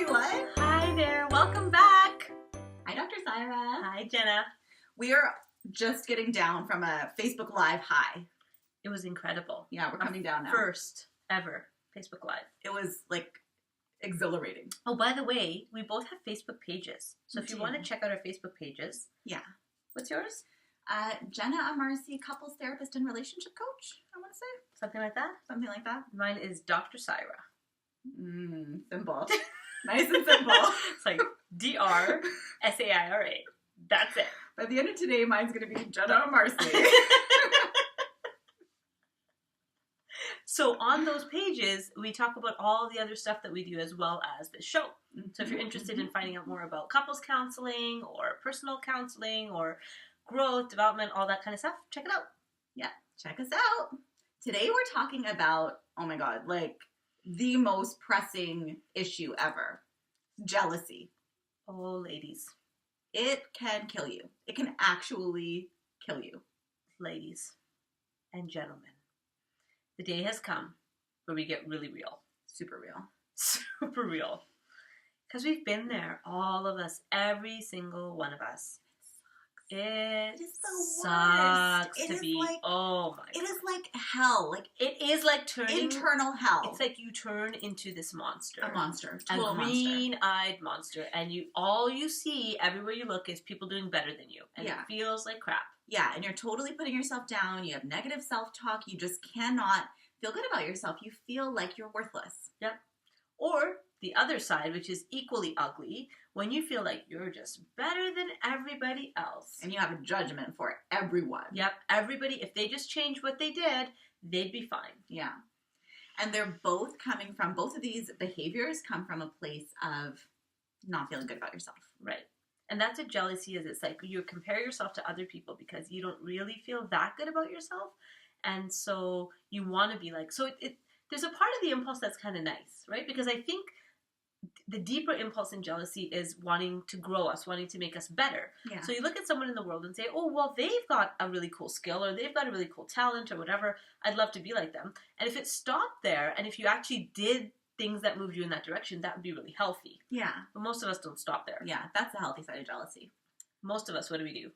everyone. Hi there. Welcome back. Hi, Dr. Saira. Hi, Jena. We are just getting down from a Facebook Live high. It was incredible. Yeah, we're coming down now. First ever Facebook Live. It was like exhilarating. Oh, by the way, we both have Facebook pages. So if you do. want to check out our Facebook pages. Yeah. What's yours? Jena and couples therapist and relationship coach, I want to say. Something like that? Something like that. Mine is Dr. Saira. Simple. Nice and simple. It's like D-R-S-A-I-R-A. That's it. By the end of today, mine's going to be Jena and Marcy. So on those pages, we talk about all the other stuff that we do as well as this show. So if you're interested in finding out more about couples counseling or personal counseling or growth, development, all that kind of stuff, check it out. Yeah, check us out. Today we're talking about, oh my God, like the most pressing issue ever. Jealousy. Oh, ladies. It can kill you. It can actually kill you. Ladies and gentlemen, the day has come where we get really real. Super real. Super real. Because we've been there, all of us, every single one of us. It is the sucks worst. to be. Like, oh my! It is like hell. Like it is like turning internal hell. It's like you turn into this monster, a monster, a green-eyed monster, and all you see everywhere you look is people doing better than you, and it feels like crap. Yeah, and you're totally putting yourself down. You have negative self-talk. You just cannot feel good about yourself. You feel like you're worthless. Yep. Or the other side, which is equally ugly, when you feel like you're just better than everybody else. And you have a judgment for everyone. Yep, everybody, if they just changed what they did, they'd be fine. Yeah. And they're both coming from, both of these behaviors come from a place of not feeling good about yourself. Right. And that's what jealousy is. It's like you compare yourself to other people because you don't really feel that good about yourself. And so you want to be like, so there's a part of the impulse that's kind of nice, right? Because I think the deeper impulse in jealousy is wanting to grow us, wanting to make us better. Yeah. So you look at someone in the world and say, oh, well, they've got a really cool skill or they've got a really cool talent or whatever. I'd love to be like them. And if it stopped there and if you actually did things that moved you in that direction, that would be really healthy. Yeah. But most of us don't stop there. Yeah, that's the healthy side of jealousy. Most of us, what do?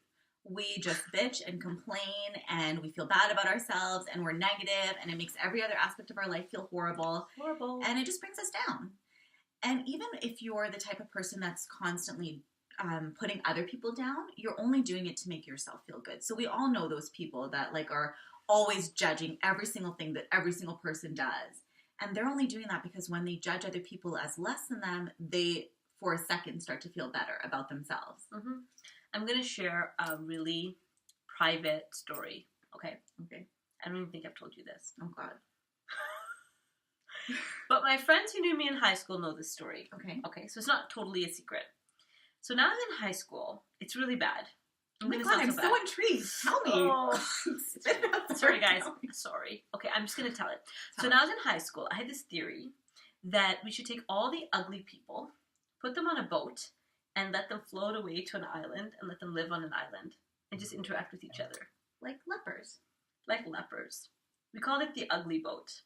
We just bitch and complain and we feel bad about ourselves and we're negative and it makes every other aspect of our life feel horrible. Horrible. And it just brings us down. And even if you're the type of person that's constantly putting other people down, you're only doing it to make yourself feel good. So we all know those people that like are always judging every single thing that every single person does. And they're only doing that because when they judge other people as less than them, they, for a second, start to feel better about themselves. Mm-hmm. I'm going to share a really private story. Okay. I don't even think I've told you this. Oh, God. But my friends who knew me in high school know this story. Okay. So it's not totally a secret. So now I'm in hhy school. It's really bad. Oh my God, I'm so intrigued. Tell me. Oh. Sorry, guys. Sorry. Okay, I'm just going to tell it. So now I was in high school. I had this theory that we should take all the ugly people, put them on a boat, and let them float away to an island and let them live on an island and just interact with each other. Like lepers. Like lepers. We called it the ugly boat.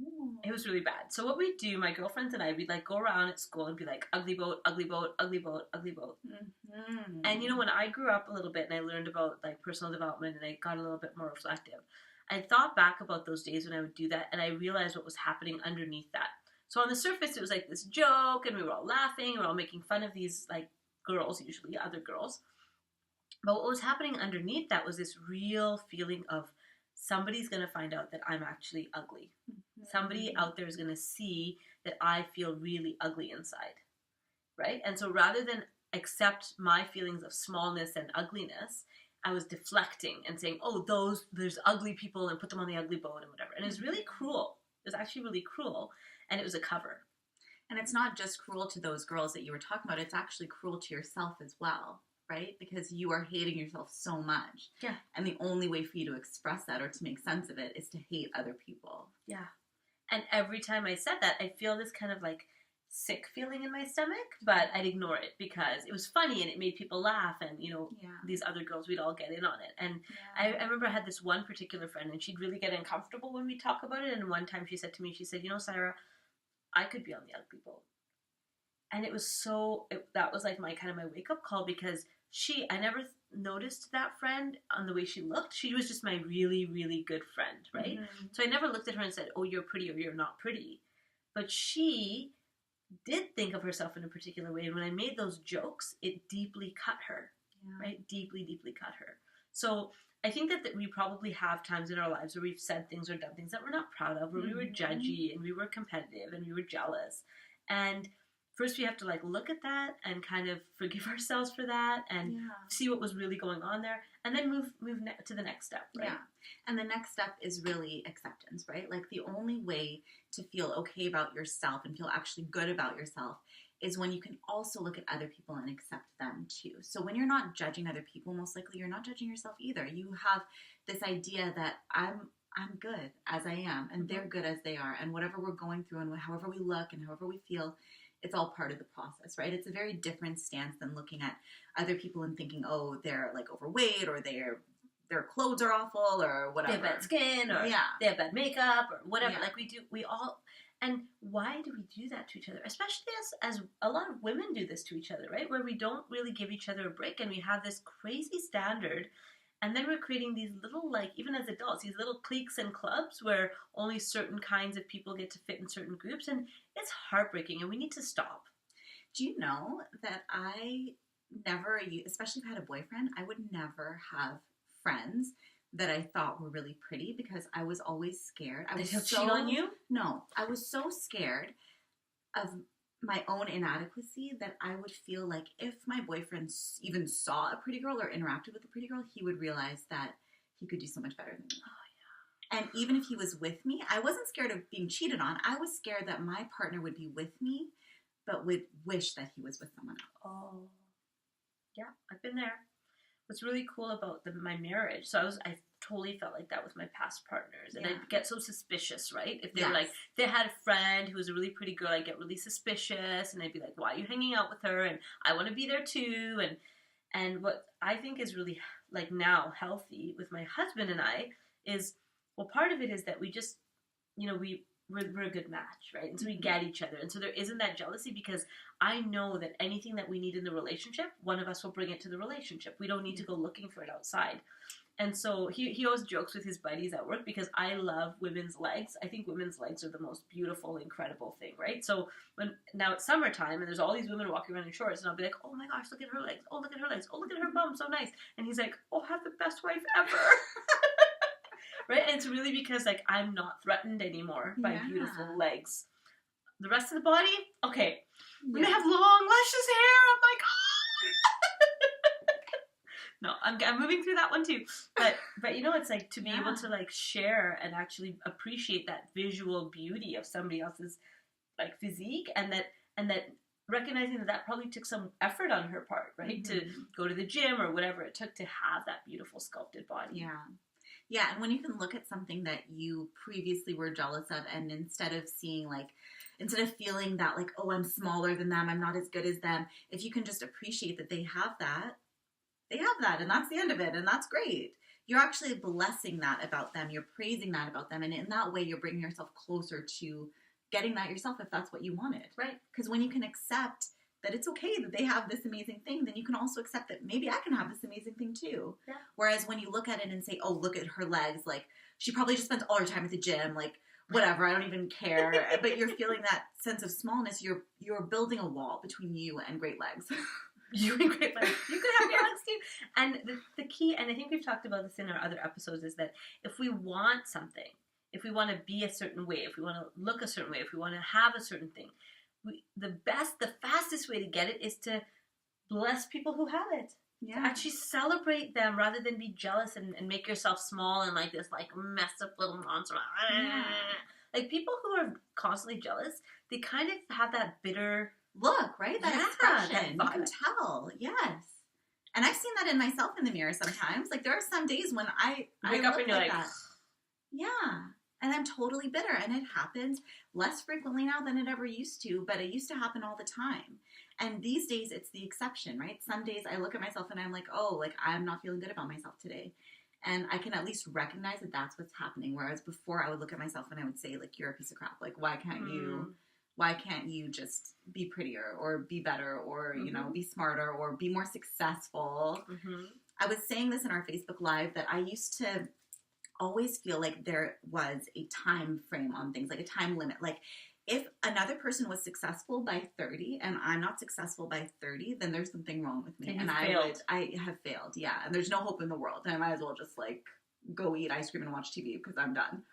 Ooh. It was really bad. So what we'd do, my girlfriends and I, we'd like go around at school and be like, ugly boat, ugly boat, ugly boat, ugly boat. Mm-hmm. And you know, when I grew up a little bit and I learned about like personal development and I got a little bit more reflective, I thought back about those days when I would do that and I realized what was happening underneath that. So on the surface, it was like this joke and we were all laughing, we were all making fun of these like girls, usually other girls. But what was happening underneath that was this real feeling of somebody's going to find out that I'm actually ugly. Mm-hmm. Somebody out there is going to see that I feel really ugly inside, right? And so rather than accept my feelings of smallness and ugliness, I was deflecting and saying, oh, there's ugly people and put them on the ugly boat and whatever. And it was really cruel. It was actually really cruel. And it was a cover. And it's not just cruel to those girls that you were talking about. It's actually cruel to yourself as well, right? Because you are hating yourself so much. Yeah. And the only way for you to express that or to make sense of it is to hate other people. Yeah. And every time I said that, I feel this kind of like sick feeling in my stomach, but I'd ignore it because it was funny and it made people laugh and, you know, these other girls, we'd all get in on it. And I remember I had this one particular friend and she'd really get uncomfortable when we talk about it. And one time she said to me, she said, you know, Saira, I could be on the ugly boat. And it was that was like my kind of my wake up call, because I never noticed that friend on the way she looked. She was just my really, really good friend, right? Mm-hmm. So I never looked at her and said, oh, you're pretty or you're not pretty. But she did think of herself in a particular way. And when I made those jokes, it deeply cut her, right? Deeply, deeply cut her. So I think that we probably have times in our lives where we've said things or done things that we're not proud of, where we were judgy and we were competitive and we were jealous. And first we have to like look at that and kind of forgive ourselves for that and see what was really going on there, and then move to the next step, right? Yeah. And the next step is really acceptance, right? Like the only way to feel okay about yourself and feel actually good about yourself is when you can also look at other people and accept them too. So when you're not judging other people, most likely you're not judging yourself either. You have this idea that I'm good as I am, and they're good as they are, and whatever we're going through and however we look and however we feel, it's all part of the process, right? It's a very different stance than looking at other people and thinking, oh, they're like overweight, or their clothes are awful, or whatever. They have bad skin, or they have bad makeup, or whatever. Yeah. Like we all, and why do we do that to each other? Especially as a lot of women do this to each other, right? Where we don't really give each other a break, and we have this crazy standard. And then we're creating these little, like, even as adults, these little cliques and clubs where only certain kinds of people get to fit in certain groups. And it's heartbreaking, and we need to stop. Do you know that I never, especially if I had a boyfriend, I would never have friends that I thought were really pretty, because I was always scared. Did he cheat on you? No. I was so scared of my own inadequacy that I would feel like if my boyfriend even saw a pretty girl or interacted with a pretty girl, he would realize that he could do so much better than me. Oh, yeah. And even if he was with me, I wasn't scared of being cheated on. I was scared that my partner would be with me, but would wish that he was with someone else. Oh, yeah, I've been there. What's really cool about my marriage, so I totally felt like that with my past partners, and I'd get so suspicious, right? If they were like, they had a friend who was a really pretty girl, I'd get really suspicious, and I'd be like, why are you hanging out with her? And I want to be there too. And what I think is really like now healthy with my husband and I is, well, part of it is that we just, you know, we're a good match, right? And so we get each other. And so there isn't that jealousy, because I know that anything that we need in the relationship, one of us will bring it to the relationship. We don't need to go looking for it outside. And so he always jokes with his buddies at work, because I love women's legs. I think women's legs are the most beautiful, incredible thing, right? So now it's summertime and there's all these women walking around in shorts, and I'll be like, oh my gosh, look at her legs. Oh, look at her legs. Oh, look at her bum. So nice. And he's like, oh, have the best wife ever. Right? And it's really because, like, I'm not threatened anymore by beautiful legs. The rest of the body, okay. When they have long, luscious hair, I'm like, no, I'm moving through that one too. But you know, it's like to be able to like share and actually appreciate that visual beauty of somebody else's like physique, and that recognizing that probably took some effort on her part, right? To go to the gym or whatever it took to have that beautiful sculpted body. Yeah. Yeah, and when you can look at something that you previously were jealous of, and instead of feeling that like, oh, I'm smaller than them, I'm not as good as them, if you can just appreciate that they have that, and that's the end of it, and that's great. You're actually blessing that about them, you're praising that about them, and in that way you're bringing yourself closer to getting that yourself if that's what you wanted. Right. Because when you can accept that it's okay that they have this amazing thing, then you can also accept that maybe I can have this amazing thing too. Yeah. Whereas when you look at it and say, oh, look at her legs, like she probably just spends all her time at the gym, like whatever, I don't even care. But you're feeling that sense of smallness. You're building a wall between you and great legs. You and great legs. You can have great legs too. And the key, and I think we've talked about this in our other episodes, is that if we want something, if we want to be a certain way, if we want to look a certain way, if we want to have a certain thing, the fastest way to get it is to bless people who have it. Yeah. To actually celebrate them rather than be jealous and make yourself small and like this like messed up little monster. Yeah. Like people who are constantly jealous, they kind of have that bitter look, right? That expression. You can tell. Yes. And I've seen that in myself in the mirror sometimes. Like there are some days when I wake up and you're like that. Yeah. And I'm totally bitter. And it happens less frequently now than it ever used to, but it used to happen all the time. And these days, it's the exception, right? Some days I look at myself and I'm like, oh, like I'm not feeling good about myself today. And I can at least recognize that that's what's happening. Whereas before I would look at myself and I would say, like, you're a piece of crap. Like, why can't you Why can't you just be prettier or be better or, you know, be smarter or be more successful? I was saying this in our Facebook Live that I used to always feel like there was a time frame on things, like a time limit. Like if another person was successful by 30 and I'm not successful by 30, then there's something wrong with me. And I have failed. Yeah. And there's no hope in the world. And I might as well just like go eat ice cream and watch TV because I'm done.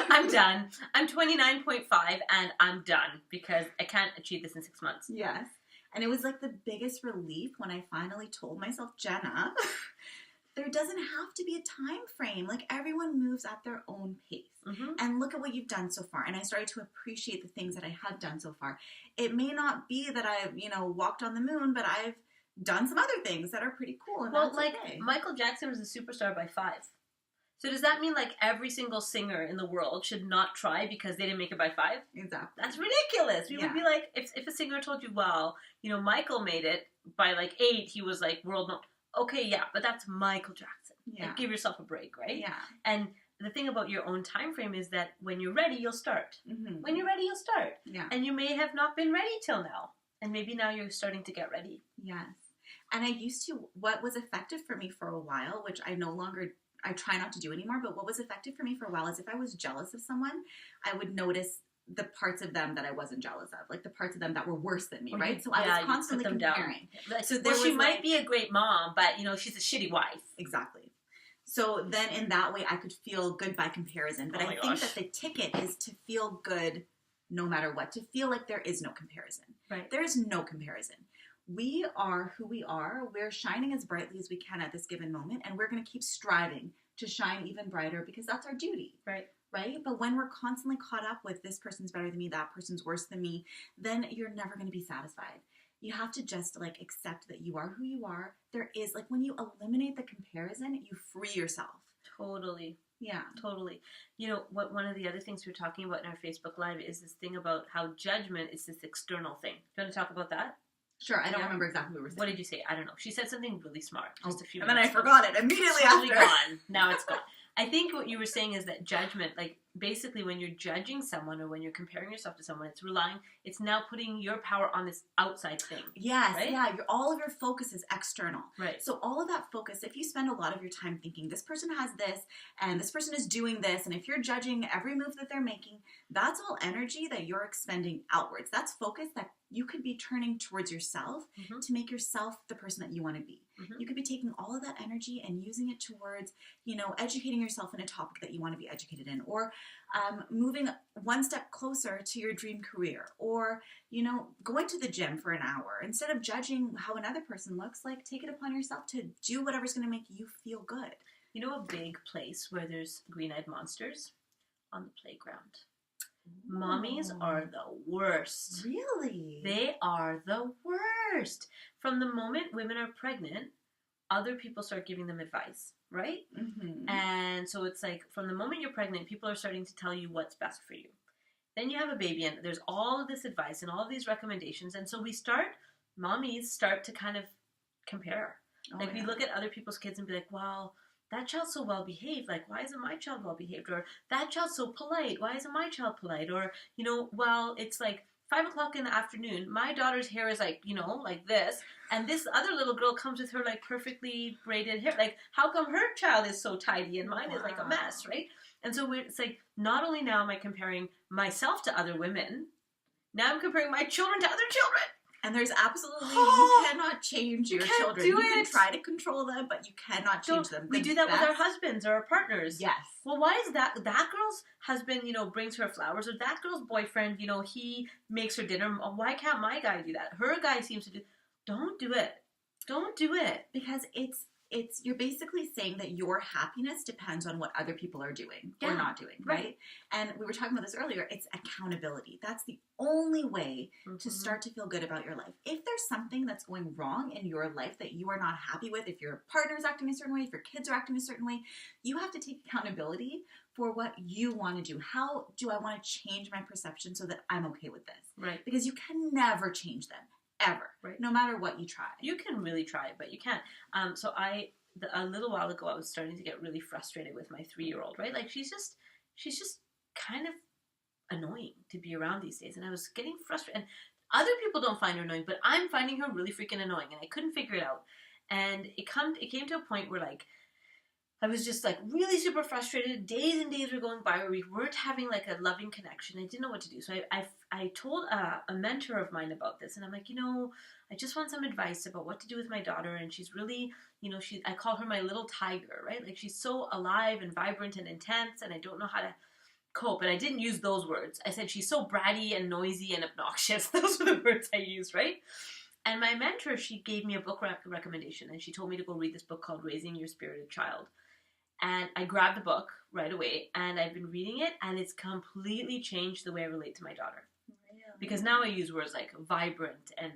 I'm done. I'm 29.5 and I'm done because I can't achieve this in 6 months. Yes. And it was like the biggest relief when I finally told myself, Jenna, there doesn't have to be a time frame. Like everyone moves at their own pace. And look at what you've done so far. And I started to appreciate the things that I have done so far. It may not be that I've, you know, walked on the moon, but I've done some other things that are pretty cool. And well, that's like okay. Michael Jackson was a superstar by 5. So does that mean like every single singer in the world should not try because they didn't make it by 5? Exactly. That's ridiculous. We would be like, if a singer told you, well, you know, Michael made it by like 8, he was like world known. Okay, yeah, but that's Michael Jackson. Yeah. Like, give yourself a break, right? Yeah. And the thing about your own time frame is that when you're ready, you'll start. When you're ready, you'll start. Yeah. And you may have not been ready till now. And maybe now you're starting to get ready. Yes. And I used to, what was effective for me for a while, which I try not to do anymore, but what was effective for me for a while is if I was jealous of someone, I would notice the parts of them that I wasn't jealous of, like the parts of them that were worse than me, right? So I was constantly comparing. So she might be a great mom, but, you know, she's a shitty wife. Exactly. So then in that way, I could feel good by comparison. But I think that the ticket is to feel good no matter what, to feel like there is no comparison. Right. There is no comparison. We are who we are. We're shining as brightly as we can at this given moment, and we're going to keep striving to shine even brighter because that's our duty. Right. Right? But when we're constantly caught up with this person's better than me, that person's worse than me, then you're never going to be satisfied. You have to just like accept that you are who you are. There is like when you eliminate the comparison, you free yourself. Totally. Yeah. Totally. You know, one of the other things we were talking about in our Facebook Live is this thing about how judgment is this external thing. Do you want to talk about that? Sure. I don't remember exactly what we were saying. What did you say? I don't know. She said something really smart. Just a few and then minutes I forgot it immediately after. Gone. Now it's gone. I think what you were saying is that judgment, like basically when you're judging someone or when you're comparing yourself to someone, it's now putting your power on this outside thing. Yes, right? Yeah. All of your focus is external. Right. So all of that focus, if you spend a lot of your time thinking this person has this and this person is doing this, and if you're judging every move that they're making, that's all energy that you're expending outwards. That's focus that you could be turning towards yourself to make yourself the person that you want to be. You could be taking all of that energy and using it towards, you know, educating yourself in a topic that you want to be educated in, or moving one step closer to your dream career, or, you know, going to the gym for an hour. Instead of judging how another person looks, like take it upon yourself to do whatever's going to make you feel good. You know, a big place where there's green-eyed monsters? On the playground. Mommies are the worst. Really? They are the worst. From the moment women are pregnant, other people start giving them advice, right? And so it's like from the moment you're pregnant, people are starting to tell you what's best for you. Then you have a baby and there's all of this advice and all of these recommendations. And so mommies start to kind of compare. We look at other people's kids and be like, wow, that child's so well behaved. Like, why isn't my child well behaved? Or that child's so polite. Why isn't my child polite? Or, you know, well, it's like 5 o'clock in the afternoon. My daughter's hair is like, you know, like this. And this other little girl comes with her like perfectly braided hair. Like, how come her child is so tidy and mine is like a mess, right? And so it's like, not only now am I comparing myself to other women, now I'm comparing my children to other children. And there's absolutely, you cannot change your children. You can try to control them, but you cannot change them. We do that with our husbands or our partners. Yes. Well, why is that girl's husband, you know, brings her flowers, or that girl's boyfriend, you know, he makes her dinner. Why can't my guy do that? Her guy seems to do. Don't do it. Don't do it. Because you're basically saying that your happiness depends on what other people are doing or not doing, right? And we were talking about this earlier. It's accountability. That's the only way to start to feel good about your life. If there's something that's going wrong in your life that you are not happy with, if your partner's acting a certain way, if your kids are acting a certain way, you have to take accountability for what you want to do. How do I want to change my perception so that I'm okay with this? Right. Because you can never change them. Ever. Right. No matter what you try. You can really try, but you can't. So a little while ago, I was starting to get really frustrated with my 3-year-old, right? Like she's just kind of annoying to be around these days. And I was getting frustrated. And other people don't find her annoying, but I'm finding her really freaking annoying. And I couldn't figure it out. And it came to a point where, like, I was just, like, really super frustrated. Days and days were going by where we weren't having, like, a loving connection. I didn't know what to do. So I told a mentor of mine about this. And I'm like, I just want some advice about what to do with my daughter. And she's really, I call her my little tiger, right? Like, she's so alive and vibrant and intense. And I don't know how to cope. And I didn't use those words. I said she's so bratty and noisy and obnoxious. Those were the words I used, right? And my mentor, she gave me a book recommendation. And she told me to go read this book called Raising Your Spirited Child. And I grabbed the book right away, and I've been reading it, and it's completely changed the way I relate to my daughter. Really? Because now I use words like vibrant and,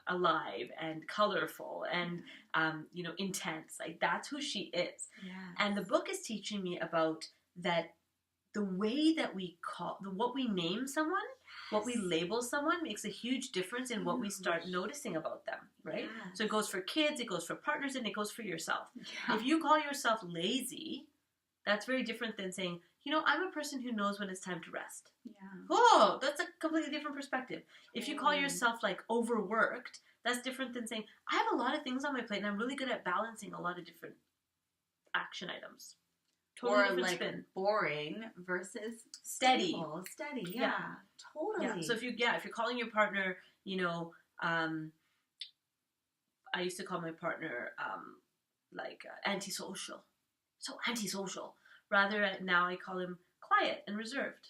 alive and colorful and, intense. Like, that's who she is. Yes. And the book is teaching me about that the way that what we name someone, what we label someone makes a huge difference in what we start noticing about them, right? Yes. So it goes for kids, it goes for partners, and it goes for yourself. Yeah. If you call yourself lazy, that's very different than saying, I'm a person who knows when it's time to rest. Yeah. Oh, that's a completely different perspective. If you call yourself, like, overworked, that's different than saying, I have a lot of things on my plate and I'm really good at balancing a lot of different action items. Totally or like spin. Boring versus steady. Steady, yeah. Totally. Yeah. So if you're calling your partner, I used to call my partner antisocial. So antisocial. Rather, now I call him quiet and reserved.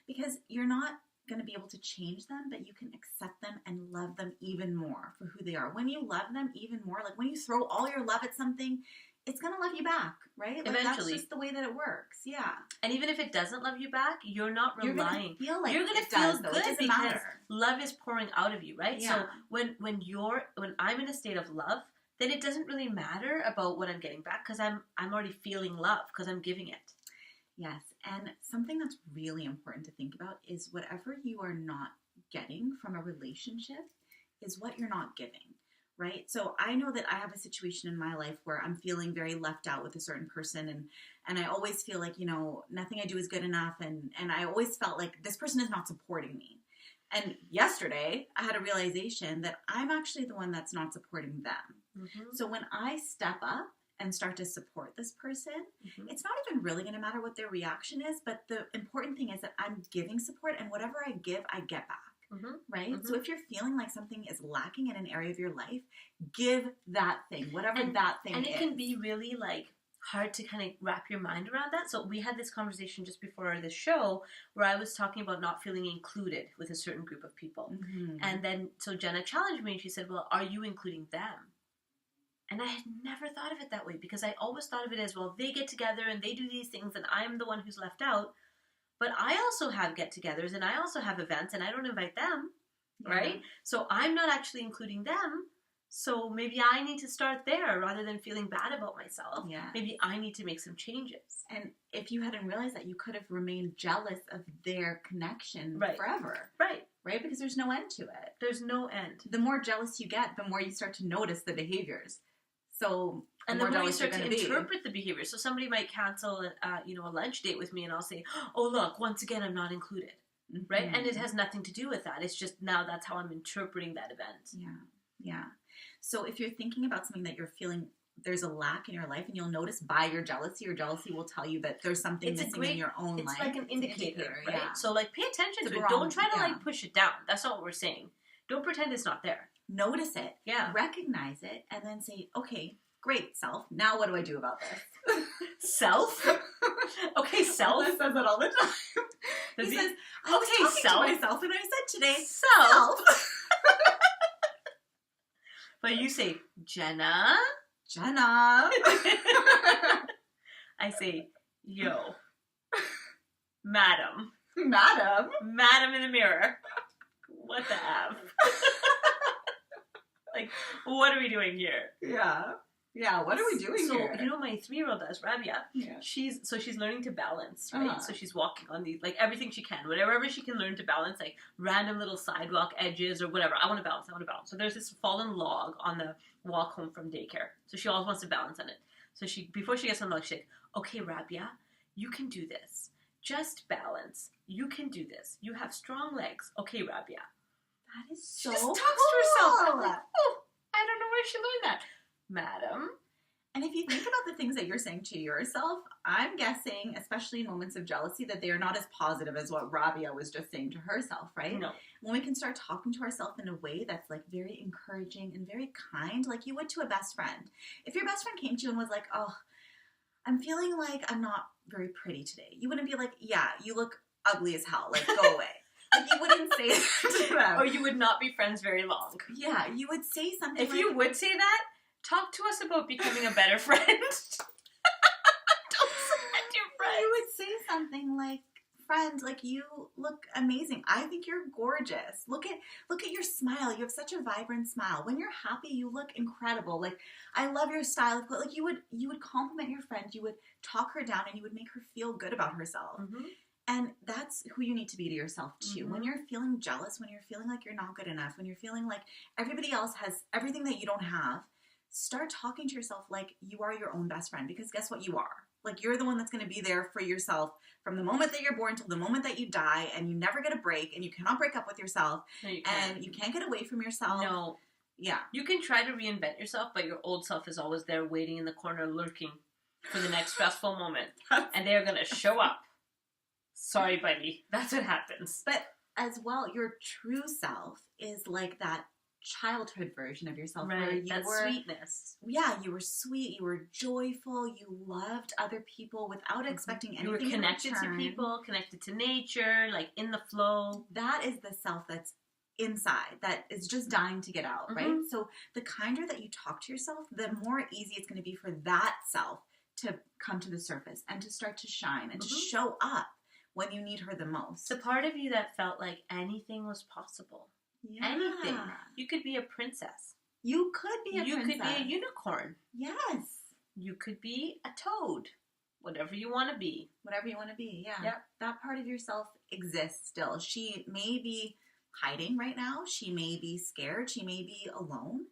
Because you're not going to be able to change them, but you can accept them and love them even more for who they are. When you love them even more, like when you throw all your love at something, it's going to love you back, right? Like, eventually. That's just the way that it works, yeah. And even if it doesn't love you back, you're not relying. You're going to feel good because love is pouring out of you, right? Yeah. So when I'm in a state of love, then it doesn't really matter about what I'm getting back because I'm already feeling love because I'm giving it. Yes, and something that's really important to think about is whatever you are not getting from a relationship is what you're not giving. Right? So I know that I have a situation in my life where I'm feeling very left out with a certain person and I always feel like, nothing I do is good enough and I always felt like this person is not supporting me. And yesterday I had a realization that I'm actually the one that's not supporting them. Mm-hmm. So when I step up and start to support this person, mm-hmm. it's not even really going to matter what their reaction is, but the important thing is that I'm giving support and whatever I give, I get back. Mm-hmm. Right? Mm-hmm. So if you're feeling like something is lacking in an area of your life, give that thing, whatever that thing is. And it can be really like hard to kind of wrap your mind around that. So we had this conversation just before this show where I was talking about not feeling included with a certain group of people. Mm-hmm. And then, so Jena challenged me and she said, well, are you including them? And I had never thought of it that way because I always thought of it as, well, they get together and they do these things and I'm the one who's left out. But I also have get-togethers and I also have events and I don't invite them, right? So I'm not actually including them. So maybe I need to start there rather than feeling bad about myself. Yeah. Maybe I need to make some changes. And if you hadn't realized that, you could have remained jealous of their connection forever. Right. Right? Because there's no end to it. There's no end. The more jealous you get, the more you start to notice the behaviors. So, and the more you start to interpret the behavior. So somebody might cancel, a lunch date with me, and I'll say, "Oh, look, once again, I'm not included." Mm-hmm. Right? And it has nothing to do with that. It's just now that's how I'm interpreting that event. Yeah. So if you're thinking about something that you're feeling there's a lack in your life, and you'll notice by your jealousy will tell you that there's something missing in your own life. It's like an indicator, right? Yeah. So like, pay attention to it. Don't try to like push it down. That's not what we're saying. Don't pretend it's not there. Notice it. Yeah. Recognize it, and then say, okay, great, self. Now what do I do about this? Self? Okay, self. He says that all the time. He says, I was talking self. to myself, and I said today, self. But you say, Jena. I say, yo. Madam. Madam in the mirror. What the F? Like, what are we doing here? Yeah, what are we doing here? So, my 3-year-old does, Rabia, she's learning to balance, right? Uh-huh. So she's walking on these, like, everything she can, whatever she can learn to balance, like, random little sidewalk edges or whatever. I want to balance. So there's this fallen log on the walk home from daycare. So she always wants to balance on it. So before she gets on the log, she's like, okay, Rabia, you can do this. Just balance. You can do this. You have strong legs. Okay, Rabia. That is She so just talks cool. to herself. I'm like, oh, I don't know where she learned that. Madam. And if you think about the things that you're saying to yourself, I'm guessing, especially in moments of jealousy, that they are not as positive as what Rabia was just saying to herself, right? No. When we can start talking to ourselves in a way that's like very encouraging and very kind, like you would to a best friend. If your best friend came to you and was like, oh, I'm feeling like I'm not very pretty today, you wouldn't be like, yeah, you look ugly as hell, like go away. Like you wouldn't say that to them. Or you would not be friends very long. Yeah, you would say something If like, you would say that, talk to us about becoming a better friend. Don't send your friends. you would say something like, friend, like you look amazing. I think you're gorgeous. Look at your smile. You have such a vibrant smile. When you're happy, you look incredible. Like I love your style. Like you would compliment your friend. You would talk her down and you would make her feel good about herself. Mm-hmm. And that's who you need to be to yourself too. Mm-hmm. When you're feeling jealous, when you're feeling like you're not good enough, when you're feeling like everybody else has everything that you don't have, start talking to yourself like you are your own best friend, because guess what? You are. Like you're the one that's going to be there for yourself from the moment that you're born till the moment that you die, and you never get a break, and you cannot break up with yourself, No, you can't. and you can't get away from yourself. No. Yeah. You can try to reinvent yourself, but your old self is always there waiting in the corner lurking for the next stressful moment. And they're going to show up. Sorry, buddy. That's what happens. But as well, your true self is like that childhood version of yourself, Right, where you that were sweetness. Yeah, you were sweet, you were joyful, you loved other people without expecting anything. You were connected to people, connected to nature, like in the flow. That is the self that's inside, that is just dying to get out, right? Mhm. So the kinder that you talk to yourself, the more easy it's going to be for that self to come to the surface and to start to shine and to show up when you need her the most. The part of you that felt like anything was possible. Yeah. Anything. You could be a princess. You could be a princess. You could be a unicorn. Yes. You could be a toad. Whatever you want to be. Whatever you want to be, yeah. Yep. That part of yourself exists still. She may be hiding right now. She may be scared. She may be alone.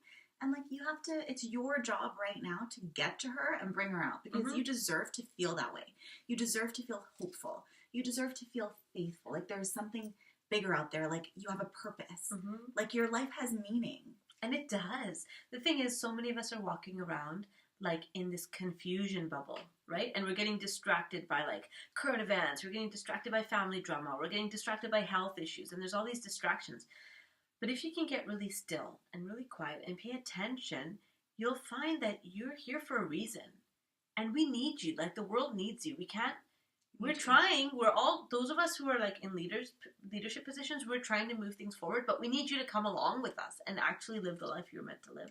And like you have to, it's your job right now to get to her and bring her out, because you deserve to feel that way. You deserve to feel hopeful. You deserve to feel faithful. Like there's something bigger out there. Like you have a purpose. Like your life has meaning. And it does. The thing is, so many of us are walking around like in this confusion bubble, right? And we're getting distracted by like current events. We're getting distracted by family drama. We're getting distracted by health issues. And there's all these distractions. But if you can get really still and really quiet and pay attention, you'll find that you're here for a reason. And we need you. Like the world needs you. We're trying. We're all, those of us who are like in leadership positions, we're trying to move things forward, but we need you to come along with us and actually live the life you're meant to live.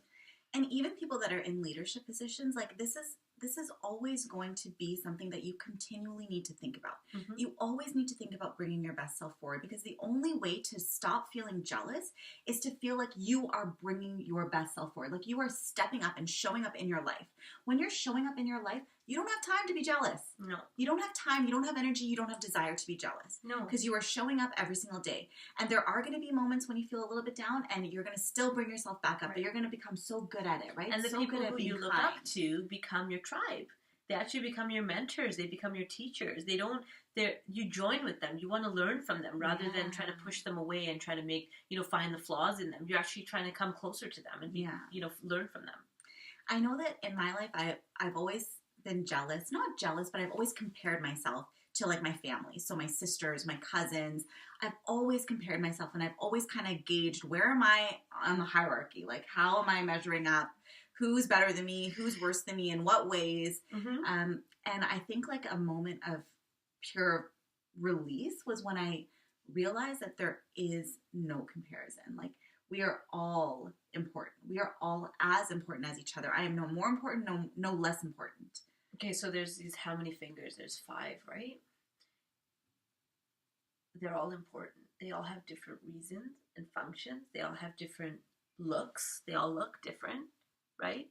And even people that are in leadership positions, like this is always going to be something that you continually need to think about. You always need to think about bringing your best self forward, because the only way to stop feeling jealous is to feel like you are bringing your best self forward. Like you are stepping up and showing up in your life. When you're showing up in your life, you don't have time to be jealous. No. You don't have time. You don't have energy. You don't have desire to be jealous. No. Because you are showing up every single day. And there are going to be moments when you feel a little bit down, and you're going to still bring yourself back up. But you're going to become so good at it, right? And the so people good at who being you look kind. up to become your tribe. They actually become your mentors. They become your teachers. You join with them. You want to learn from them rather than trying to push them away and try to make, find the flaws in them. You're actually trying to come closer to them and, learn from them. I know that in my life, I've always been jealous. Not jealous, but I've always compared myself to like my family. So my sisters, my cousins, I've always compared myself, and I've always kind of gauged, where am I on the hierarchy? Like, how am I measuring up? Who's better than me? Who's worse than me? In what ways? And I think like a moment of pure release was when I realized that there is no comparison. Like we are all important. We are all as important as each other. I am no more important, no less important. Okay, so there's these, how many fingers? There's 5, right? They're all important. They all have different reasons and functions. They all have different looks. They all look different, right?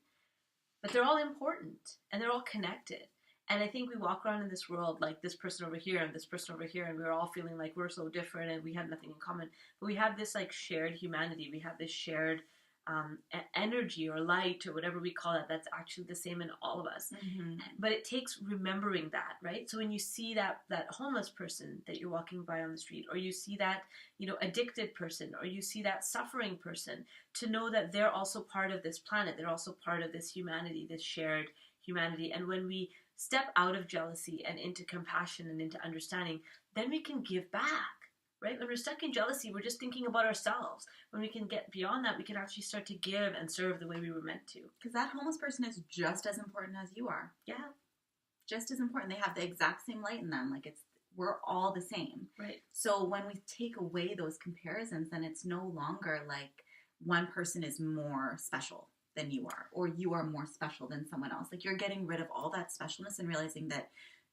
But they're all important, and they're all connected. And I think we walk around in this world like this person over here and this person over here, and we're all feeling like we're so different and we have nothing in common. But we have this like shared humanity. We have this shared energy or light or whatever we call it, that's actually the same in all of us. But it takes remembering that, right? So when you see that homeless person that you're walking by on the street, or you see that, you know, addicted person, or you see that suffering person, to know that they're also part of this planet, they're also part of this humanity, this shared humanity. And when we step out of jealousy and into compassion and into understanding, then we can give back. Right? When we're stuck in jealousy, we're just thinking about ourselves. When we can get beyond that, we can actually start to give and serve the way we were meant to. Because that homeless person is just as important as you are. Yeah. Just as important. They have the exact same light in them. Like, we're all the same. Right. So when we take away those comparisons, then it's no longer like one person is more special than you are, or you are more special than someone else. Like, you're getting rid of all that specialness and realizing that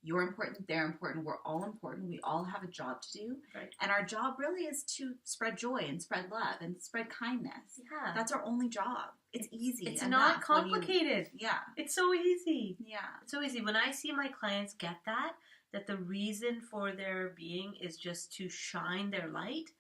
you're important, they're important, we're all important, we all have a job to do. Right. And our job really is to spread joy and spread love and spread kindness. Yeah. That's our only job. It's easy. It's not complicated. Yeah. It's so easy. Yeah. It's so easy. When I see my clients get that the reason for their being is just to shine their light,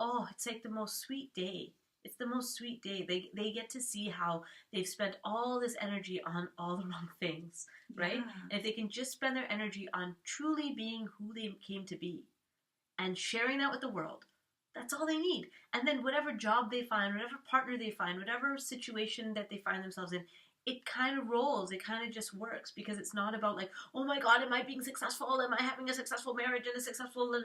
oh, it's like the most sweet day. It's the most sweet day. They get to see how they've spent all this energy on all the wrong things, right? Yeah. And if they can just spend their energy on truly being who they came to be and sharing that with the world, that's all they need. And then whatever job they find, whatever partner they find, whatever situation that they find themselves in, it kind of rolls. It kind of just works, because it's not about like, oh my God, am I being successful? Am I having a successful marriage and a successful...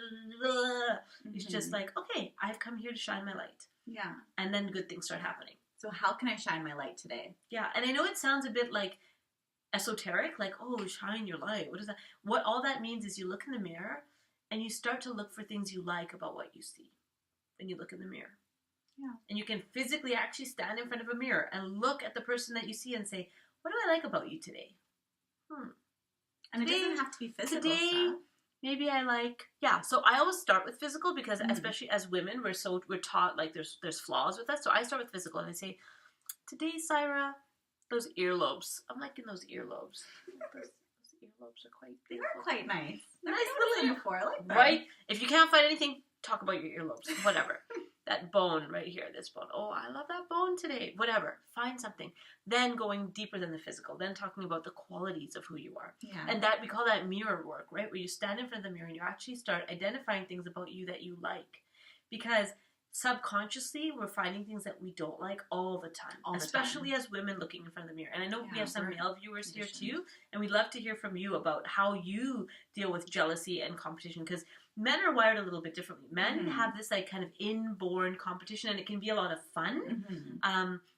It's just like, okay, I've come here to shine my light. Yeah. And then good things start happening. So how can I shine my light today? Yeah. And I know it sounds a bit like esoteric, like, oh, shine your light. What is that? What all that means is you look in the mirror and you start to look for things you like about what you see when you look in the mirror. Yeah. And you can physically actually stand in front of a mirror and look at the person that you see and say, what do I like about you today? And it doesn't have to be physical today, stuff. Maybe I like, so I always start with physical, because especially as women, we're taught like there's flaws with us. So I start with physical and I say, today, Saira, those earlobes. I'm liking those earlobes. Those earlobes are quite beautiful. They're quite nice. Nice little before. I like them. Right? If you can't find anything, talk about your earlobes. Whatever. That bone right here, this bone. Oh, I love that bone today. Whatever. Find something. Then going deeper than the physical. Then talking about the qualities of who you are. Yeah. And that, we call that mirror work, right? Where you stand in front of the mirror and you actually start identifying things about you that you like. Because subconsciously, we're finding things that we don't like all the time. Especially as women looking in front of the mirror. And I know we have some male viewers here too. And we'd love to hear from you about how you deal with jealousy and competition. Because men are wired a little bit differently. Men have this like kind of inborn competition, and it can be a lot of fun.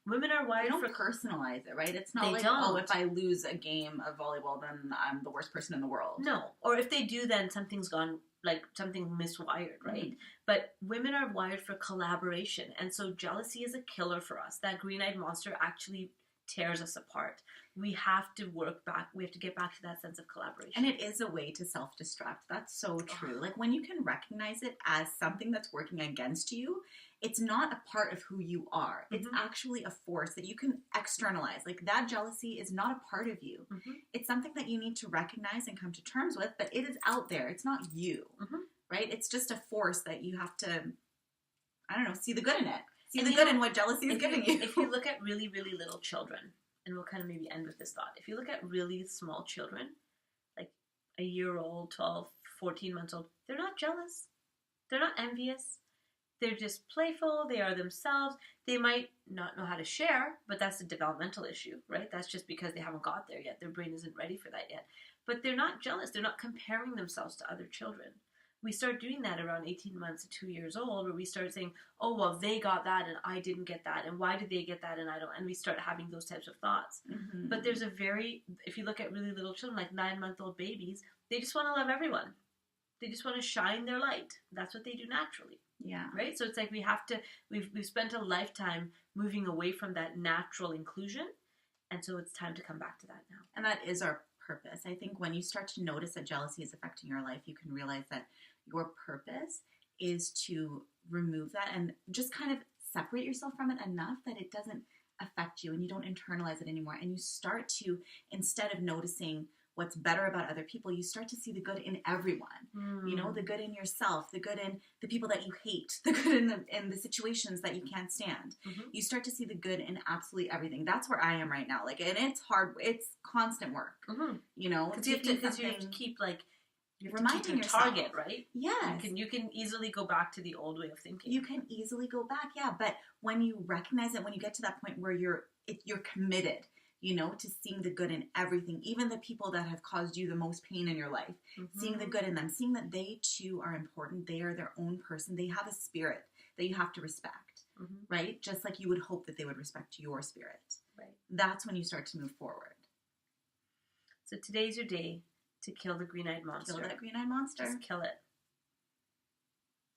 Women are wired for personalize it, right? It's not they like, don't. oh, if I lose a game of volleyball, then I'm the worst person in the world. No. Or if they do, then something's gone, like something miswired, right? But women are wired for collaboration. And so jealousy is a killer for us. That green-eyed monster actually tears us apart. We have to work back. We have to get back to that sense of collaboration. And it is a way to self-destruct. That's so true. Like, when you can recognize it as something that's working against you, it's not a part of who you are. It's actually a force that you can externalize. Like, that jealousy is not a part of you. It's something that you need to recognize and come to terms with, but it is out there. It's not you, right? It's just a force that you have to, I don't know, see the good in it. See the good in what jealousy is giving you. If you look at really, really little children, and we'll kind of maybe end with this thought. If you look at really small children, like a year old, 12, 14 months old, they're not jealous. They're not envious. They're just playful. They are themselves. They might not know how to share, but that's a developmental issue, right? That's just because they haven't got there yet. Their brain isn't ready for that yet. But they're not jealous. They're not comparing themselves to other children. We start doing that around 18 months to 2 years old, where we start saying, oh, well, they got that and I didn't get that. And why did they get that and I don't? And we start having those types of thoughts. But there's if you look at really little children, like 9-month-old babies, they just want to love everyone. They just want to shine their light. That's what they do naturally. Yeah. Right? So it's like we've spent a lifetime moving away from that natural inclusion. And so it's time to come back to that now. And that is our purpose. I think when you start to notice that jealousy is affecting your life, you can realize that your purpose is to remove that and just kind of separate yourself from it enough that it doesn't affect you and you don't internalize it anymore. And you start to, instead of noticing what's better about other people, you start to see the good in everyone. You know, the good in yourself, the good in the people that you hate, the good in the situations that you can't stand. You start to see the good in absolutely everything. That's where I am right now. Like, and it's hard. It's constant work. You know, because you have to keep like. You have reminding to keep your yourself. target, right? Yes. You can easily go back to the old way of thinking. You can easily go back, yeah. But when you recognize it, when you get to that point where you're committed, you know, to seeing the good in everything, even the people that have caused you the most pain in your life, seeing the good in them, seeing that they too are important. They are their own person. They have a spirit that you have to respect, right? Just like you would hope that they would respect your spirit. Right. That's when you start to move forward. So today's your day to kill the green-eyed monster. Kill that green-eyed monster. Just kill it.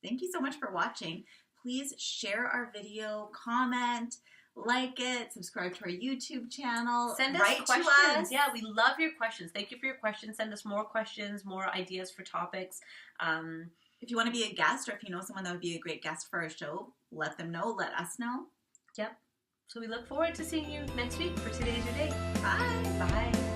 Thank you so much for watching. Please share our video, comment, like it, subscribe to our YouTube channel. Send us questions. To us. Yeah, we love your questions. Thank you for your questions. Send us more questions, more ideas for topics. If you want to be a guest, or if you know someone that would be a great guest for our show, let them know. Let us know. Yep. So we look forward to seeing you next week for Today's Your Day. Bye. Bye.